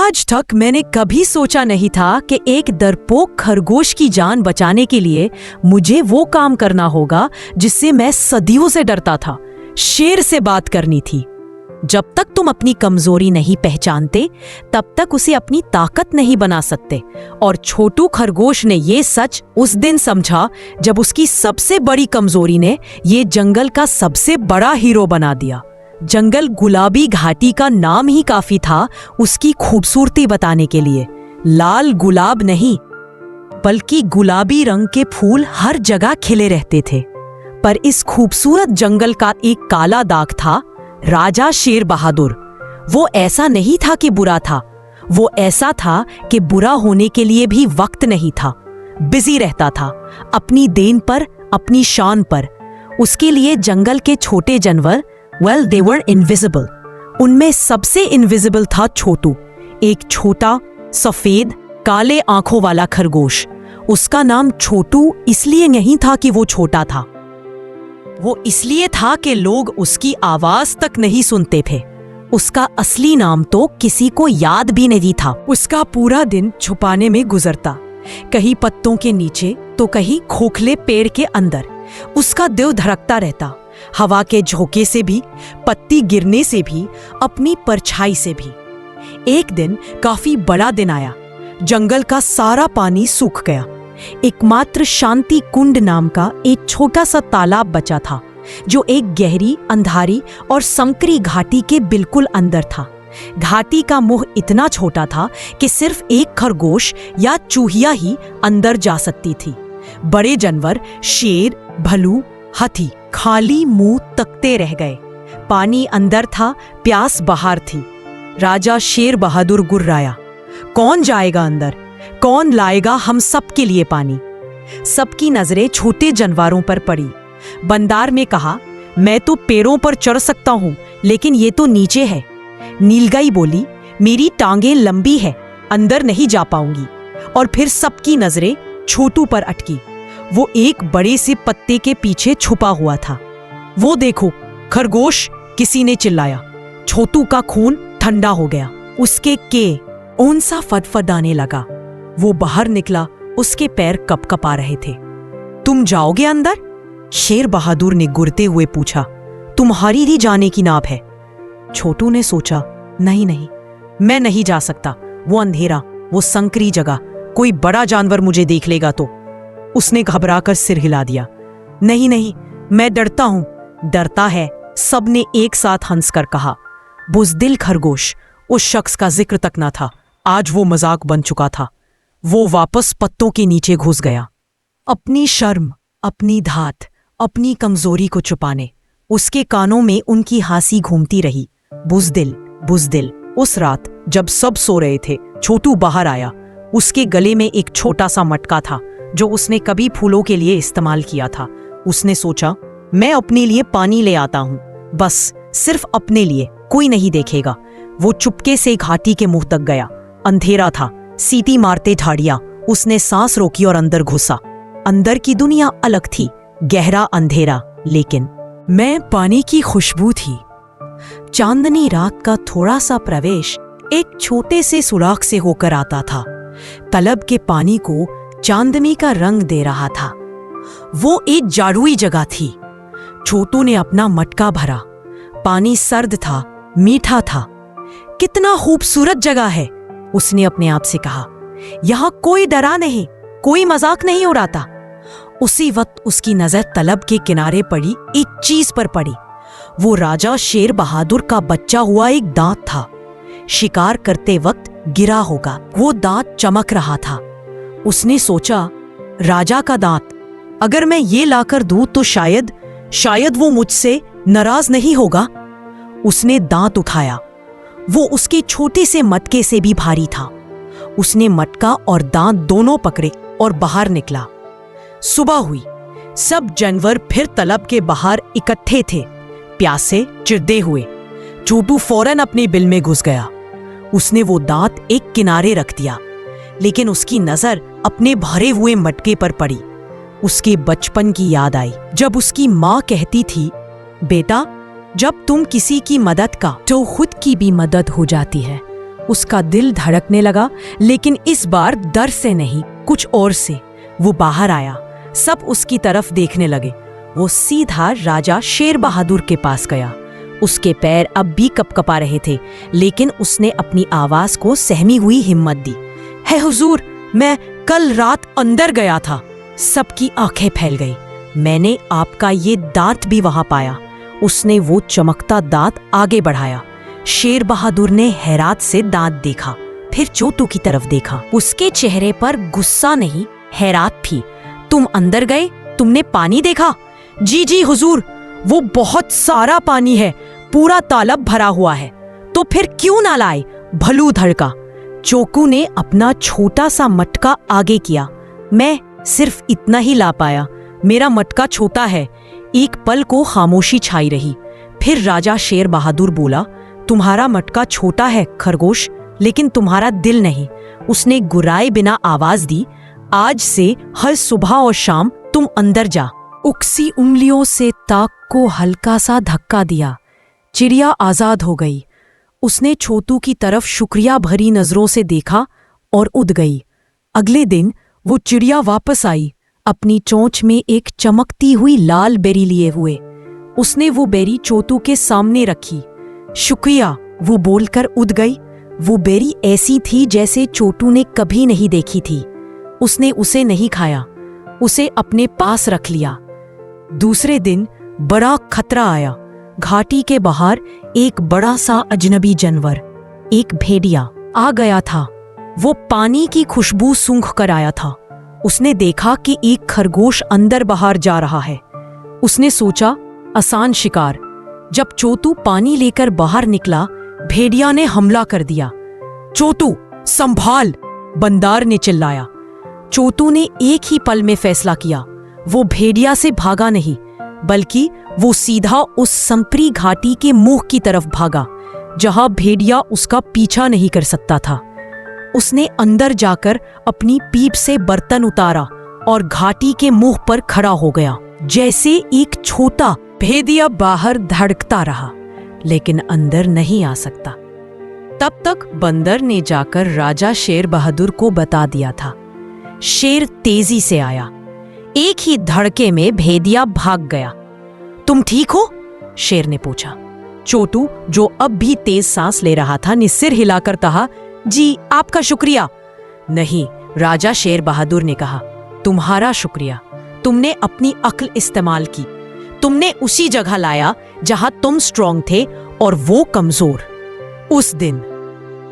आज तक मैंने कभी सोचा नहीं था कि एक डरपोक खरगोश की जान बचाने के लिए मुझे वो काम करना होगा जिससे मैं सदियों से डरता था। शेर से बात करनी थी। जब तक तुम अपनी कमजोरी नहीं पहचानते तब तक उसे अपनी ताकत नहीं बना सकते। और छोटू खरगोश ने ये सच उस दिन समझा जब उसकी सबसे बड़ी कमजोरी ने ये जंगल का सबसे बड़ा हीरो बना दिया। जंगल गुलाबी घाटी का नाम ही काफी था उसकी खूबसूरती बताने के लिए। लाल गुलाब नहीं बल्कि गुलाबी रंग के फूल हर जगह खिले रहते थे। पर इस खूबसूरत जंगल का एक काला दाग था, राजा शेर बहादुर। वो ऐसा नहीं था कि बुरा था, वो ऐसा था कि बुरा होने के लिए भी वक्त नहीं था। बिजी रहता था अपनी देन पर, अपनी शान पर। उसके लिए जंगल के छोटे जानवर they were invisible। उनमें सबसे इनविजिबल था छोटू, एक छोटा सफेद काले आंखों वाला खरगोश। उसका नाम छोटू इसलिए नहीं था कि वो छोटा था, वो इसलिए था कि लोग उसकी आवाज तक नहीं सुनते थे। उसका असली नाम तो किसी को याद भी नहीं था। उसका पूरा दिन छुपाने में गुजरता, कहीं पत्तों के नीचे तो कहीं खोखले पेड़ के अंदर। उसका दिल धड़कता रहता, हवा के झोंके से भी, पत्ती गिरने से भी, अपनी परछाई से भी। एक दिन काफी बड़ा दिन आया। जंगल का सारा पानी सूख गया। एकमात्र शांति कुंड नाम का एक छोटा सा तालाब बचा था जो एक गहरी, अंधारी और संकरी घाटी के बिल्कुल अंदर था। घाटी का मुंह इतना छोटा था कि सिर्फ एक खरगोश या चूहिया ही अंदर जा सकती थी। बड़े जानवर शेर, भलू, हाथी खाली मुंह तकते रह गए। पानी अंदर था, प्यास बाहर थी। राजा शेर बहादुर गुर्राया, कौन जाएगा अंदर, कौन लाएगा हम सब के लिए पानी। सबकी नजरें छोटे जानवरों पर पड़ी। बंदार ने कहा, मैं तो पेड़ों पर चढ़ सकता हूं लेकिन ये तो नीचे है। नीलगाई बोली, मेरी टांगें लंबी है, अंदर नहीं जा पाऊंगी। और फिर सबकी नजरें छोटू पर अटकी। वो एक बड़े से पत्ते के पीछे छुपा हुआ था। वो देखो खरगोश, किसी ने चिल्लाया। छोटू का खून ठंडा हो गया, उसके ऊन सा फटफटाने लगा। वो बाहर निकला, उसके पैर कपकपा रहे थे। तुम जाओगे अंदर? शेर बहादुर ने गुरते हुए पूछा। तुम्हारी ही जाने की नाव है। छोटू ने सोचा, नहीं नहीं, मैं नहीं जा सकता। वो अंधेरा, वो संकरी जगह, कोई बड़ा जानवर मुझे देख लेगा तो। उसने घबराकर सिर हिला दिया। नहीं नहीं, मैं डरता हूं। डरता है, सबने एक साथ हंसकर कहा। बुज़दिल खरगोश उस शख्स का जिक्र तक न था। आज वो मजाक बन चुका था। वो वापस पत्तों के नीचे घुस गया, अपनी शर्म, अपनी धात, अपनी कमजोरी को छुपाने। उसके कानों में उनकी हंसी घूमती रही। बुज़दिल, बुज़दिल। उस रात जब सब सो रहे थे, छोटू बाहर आया। उसके गले में एक छोटा सा मटका था जो उसने कभी फूलों के लिए इस्तेमाल किया था। उसने सोचा, मैं अपने लिए पानी ले आता हूं, बस सिर्फ अपने लिए, कोई नहीं देखेगा। वो चुपके से घाटी के मुंह तक गया। अंधेरा था, सीटी मारते झाड़ियां। उसने सांस रोकी और अंदर घुसा। अंदर की दुनिया अलग थी, गहरा अंधेरा, लेकिन मैं पानी की खुशबू थी। चांदनी रात का थोड़ा सा प्रवेश एक छोटे से सुराख से होकर आता था। तालाब के पानी को चांदनी का रंग दे रहा था। वो एक जादुई जगह थी। छोटू ने अपना मटका भरा। पानी सर्द था, मीठा था। कितना खूबसूरत जगह है, उसने अपने आप से कहा। यहां कोई डरा नहीं, कोई मजाक नहीं उड़ाता। उसी वक्त उसकी नजर तालाब के किनारे पड़ी एक चीज पर पड़ी। वो राजा शेर बहादुर का बच्चा हुआ एक दांत था। शिकार करते वक्त गिरा होगा। वो दांत चमक रहा था। उसने सोचा, राजा का दांत, अगर मैं ये लाकर दूं तो शायद वो मुझसे नाराज नहीं होगा। उसने दांत उठाया। वो उसके छोटे से मटके से भी भारी था। उसने मटका और दांत दोनों पकड़े और बाहर निकला। सुबह हुई। सब जानवर फिर तालाब के बाहर इकट्ठे थे, प्यासे, चिढ़े हुए। छोटू फौरन अपने बिल में घुस गया। उसने वो दांत एक किनारे रख दिया, लेकिन उसकी नजर अपने भरे हुए मटके पर पड़ी। उसके बचपन की याद आई, जब उसकी माँ कहती थी, बेटा, जब तुम किसी की मदद का तो खुद की भी मदद हो जाती है। उसका दिल धड़कने लगा, लेकिन इस बार डर से नहीं, कुछ और से। वो बाहर आया, सब उसकी तरफ देखने लगे। वो सीधा राजा शेर बहादुर के पास गया। उसके पैर अब भी कपकपा रहे थे, लेकिन उसने अपनी आवाज को सहमी हुई हिम्मत दी। है हुजूर, मैं कल रात अंदर गया था। सबकी आंखें फैल गई। मैंने आपका ये दांत भी वहां पाया। उसने वो चमकता दांत आगे बढ़ाया। शेर बहादुर ने हैरात से दांत देखा, फिर चोटू की तरफ देखा। उसके चेहरे पर गुस्सा नहीं, हैरात थी। तुम अंदर गए? तुमने पानी देखा? जी जी हुजूर, वो बहुत सारा पानी है, पूरा तालाब भरा हुआ है। तो फिर क्यों ना लाए? भलू धड़का। चोकू ने अपना छोटा सा मटका आगे किया। मैं सिर्फ इतना ही ला पाया, मेरा मटका छोटा है। एक पल को खामोशी छाई रही। फिर राजा शेर बहादुर बोला, तुम्हारा मटका छोटा है खरगोश, लेकिन तुम्हारा दिल नहीं। उसने गुर्राए बिना आवाज दी, आज से हर सुबह और शाम तुम अंदर जा। उकसी उंगलियों से ताक को हल्का सा धक्का दिया। चिड़िया आजाद हो गई। उसने छोटू की तरफ शुक्रिया भरी नजरों से देखा और उड़ गई। अगले दिन वो चिड़िया वापस आई, अपनी चोंच में एक चमकती हुई लाल बेरी लिए हुए। उसने वो बेरी चोटू के सामने रखी। शुक्रिया, वो बोलकर उड़ गई। वो बेरी ऐसी थी जैसे चोटू ने कभी नहीं देखी थी। उसने उसे नहीं खाया, उसे अपने पास रख लिया। दूसरे दिन बड़ा खतरा आया। घाटी के बाहर एक बड़ा सा अजनबी जानवर, एक भेड़िया, आ गया था। वो पानी की खुशबू सूंघ कर आया था। उसने देखा कि एक खरगोश अंदर बाहर जा रहा है। उसने सोचा, आसान शिकार। जब चोटू पानी लेकर बाहर निकला, भेड़िया ने हमला कर दिया। चोटू संभाल, बंदर ने चिल्लाया। चोटू ने एक ही पल में फैसला किया। वो भेड़िया से भागा नहीं, बल्कि वो सीधा उस संपरी घाटी के मुंह की तरफ भागा, जहां भेड़िया उसका पीछा नहीं कर सकता था। उसने अंदर जाकर अपनी पीप से बर्तन उतारा और घाटी के मुंह पर खड़ा हो गया। जैसे एक छोटा भेड़िया बाहर धड़कता रहा, लेकिन अंदर नहीं आ सकता। तब तक बंदर ने जाकर राजा शेर बहादुर को बता दिया था। शेर तेजी से आया। एक ही धड़के में भेड़िया भाग गया। तुम ठीक हो? शेर ने पूछा। चोटू, जो अब भी तेज सांस ले रहा था, ने सिर हिलाकर कहा, जी आपका शुक्रिया। नहीं, राजा शेर बहादुर ने कहा, तुम्हारा शुक्रिया। तुमने अपनी अक्ल इस्तेमाल की। तुमने उसी जगह लाया जहां तुम स्ट्रांग थे और वो कमजोर। उस दिन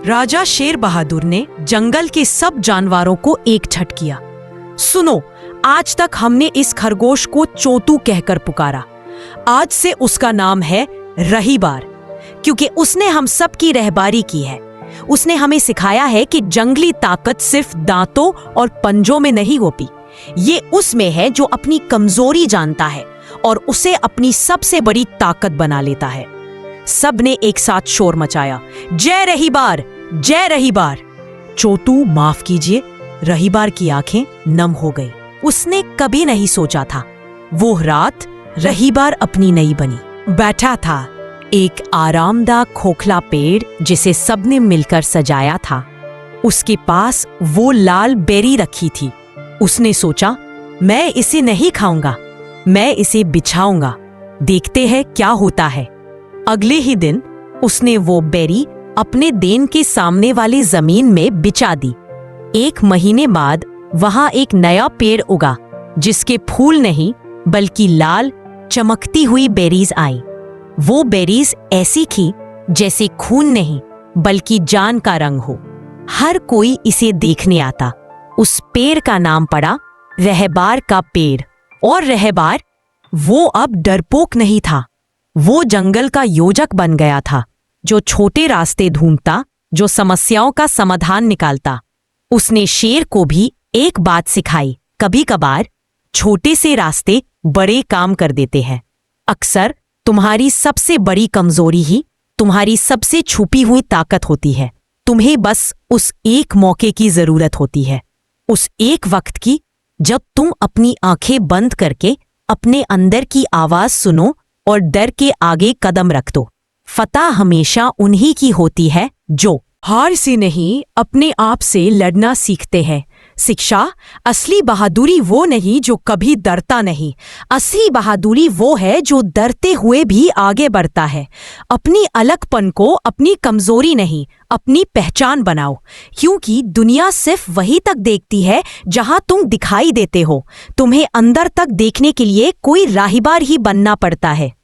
राजा शेर बहादुर ने जंगल के सब जानवरों को एकठट किया। सुनो, आज तक हमने इस खरगोश को चोटू कहकर पुकारा। आज से उसका नाम है रहीबार, क्योंकि उसने हम सब की रहबारी की है। उसने हमें सिखाया है कि जंगली ताकत सिर्फ दांतों और पंजों में नहीं होती, ये उसमें है जो अपनी कमजोरी जानता है और उसे अपनी सबसे बड़ी ताकत बना लेता है। सब ने एक साथ शोर मचाया, जय रहीबार, जय रहीबार। चोटू, माफ कीजिए। रहीबार की आंखें नम हो गई। उसने कभी नहीं सोचा था वो रात रहीबार अपनी नई बनी। बैठा था एक आरामदायक खोखला पेड़ जिसे सबने मिलकर सजाया था। उसके पास वो लाल बेरी रखी थी। उसने सोचा, मैं इसे नहीं खाऊंगा, मैं इसे बिछाऊंगा, देखते हैं क्या होता है। अगले ही दिन उसने वो बेरी अपने देन के सामने वाली जमीन में बिछा दी। 1 महीने बाद वहां एक नया पेड़ उगा, जिसके फूल नहीं बल्कि लाल चमकती हुई बेरीज आई। वो बेरीज ऐसी थी जैसे खून नहीं बल्कि जान का रंग हो। हर कोई इसे देखने आता। उस पेड़ का नाम पड़ा रहबार का पेड़। और रहबार वो अब डरपोक नहीं था, वो जंगल का योजक बन गया था, जो छोटे रास्ते ढूंढता, जो समस्याओं का समाधान निकालता। उसने शेर को भी एक बात सिखाई, कभी कभार छोटे से रास्ते बड़े काम कर देते हैं। अक्सर तुम्हारी सबसे बड़ी कमजोरी ही तुम्हारी सबसे छुपी हुई ताकत होती है। तुम्हें बस उस एक मौके की जरूरत होती है, उस एक वक्त की जब तुम अपनी आंखें बंद करके अपने अंदर की आवाज सुनो और डर के आगे कदम रख दो। फतह हमेशा उन्हीं की होती है जो हार से नहीं, अपने आप से लड़ना सीखते हैं। शिक्षा, असली बहादुरी वो नहीं जो कभी डरता नहीं। असली बहादुरी वो है जो डरते हुए भी आगे बढ़ता है। अपनी अलगपन को अपनी कमजोरी नहीं, अपनी पहचान बनाओ, क्योंकि दुनिया सिर्फ वही तक देखती है जहां तुम दिखाई देते हो। तुम्हें अंदर तक देखने के लिए कोई राहबर ही बनना पड़ता है।